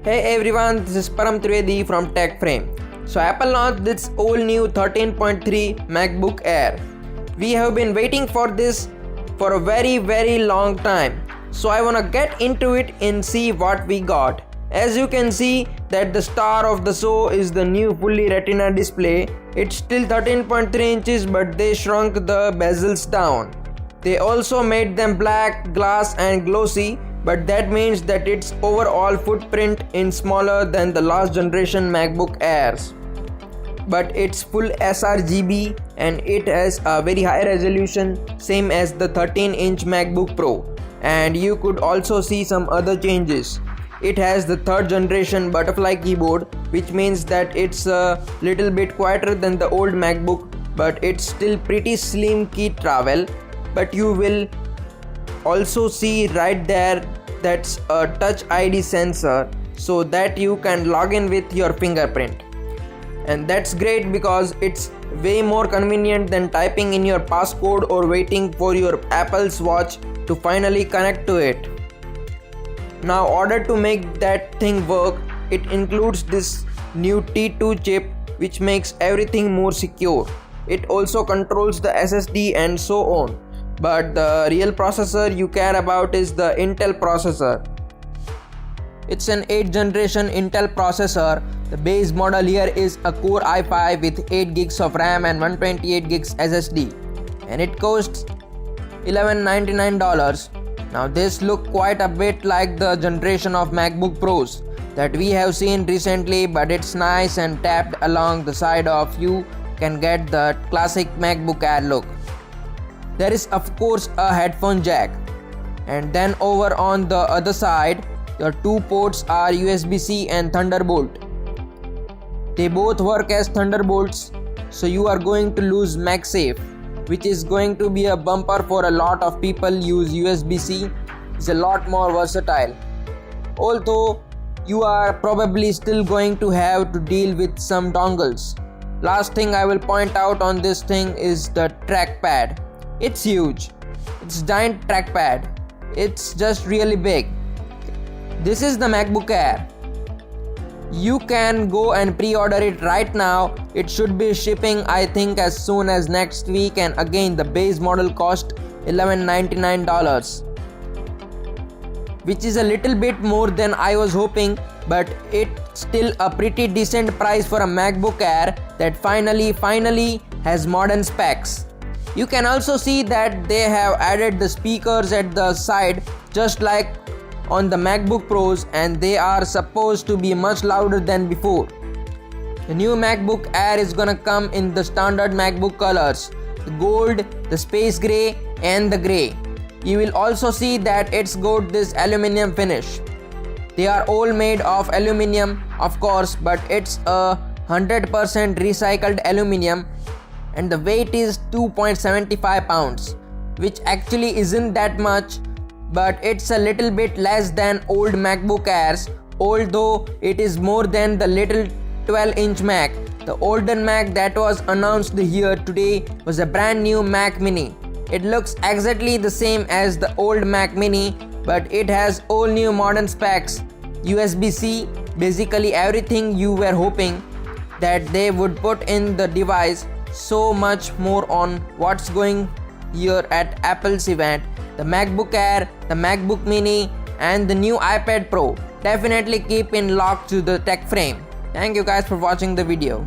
Hey everyone, this is Param Trivedi from Tech Frame. So Apple launched this all new 13.3 MacBook Air. We have been waiting for this for a very long time. So I wanna get into it and see what we got. As you can see that the star of the show is the new fully Retina display. It's still 13.3 inches but they shrunk the bezels down. They also made them black, glass and glossy, but that means that its overall footprint is smaller than the last generation MacBook Airs. But it's full sRGB and it has a very high resolution, same as the 13-inch MacBook Pro. And you could also see some other changes. It has the 3rd generation butterfly keyboard, which means that it's a little bit quieter than the old MacBook, but it's still pretty slim key travel. But you will also see right there that's a touch ID sensor so that you can log in with your fingerprint. And that's great because it's way more convenient than typing in your passcode or waiting for your Apple's Watch to finally connect to it. Now, in order to make that thing work, it includes this new T2 chip which makes everything more secure. It also controls the SSD and so on. But the real processor you care about is the Intel processor. It's an 8th generation Intel processor. The base model here is a Core i5 with 8 gigs of RAM and 128 gigs SSD, and it costs $1199. Now this looks quite a bit like the generation of MacBook Pros that we have seen recently, but it's nice and tapped along the side of you can get the classic MacBook Air look. There is of course a headphone jack, and then over on the other side your 2 ports are USB-C and Thunderbolt. They both work as Thunderbolts, so you are going to lose MagSafe, which is going to be a bumper for a lot of people use USB-C. It's a lot more versatile. Although you are probably still going to have to deal with some dongles. Last thing I will point out on this thing is the trackpad. It's huge. It's giant trackpad. It's just really big. This is the MacBook Air. You can go and pre-order it right now. It should be shipping I think as soon as next week, and again the base model cost $1199, which is a little bit more than I was hoping, but it's still a pretty decent price for a MacBook Air that finally has modern specs. You can also see that they have added the speakers at the side just like on the MacBook Pros, and they are supposed to be much louder than before. The new MacBook Air is gonna come in the standard MacBook colors, the gold, the space gray and the gray. You will also see that it's got this aluminum finish. They are all made of aluminum of course, but it's a 100% recycled aluminum, and the weight is 2.75 pounds, which actually isn't that much, but it's a little bit less than old MacBook Airs, although it is more than the little 12-inch Mac. The older Mac that was announced here today was a brand new Mac Mini. It looks exactly the same as the old Mac Mini, but it has all new modern specs, USB-C, basically everything you were hoping that they would put in the device. So much more on what's going here at Apple's event. The MacBook Air, the MacBook Mini and the new iPad Pro. Definitely keep in lock to the Tech Frame. Thank you guys for watching the video.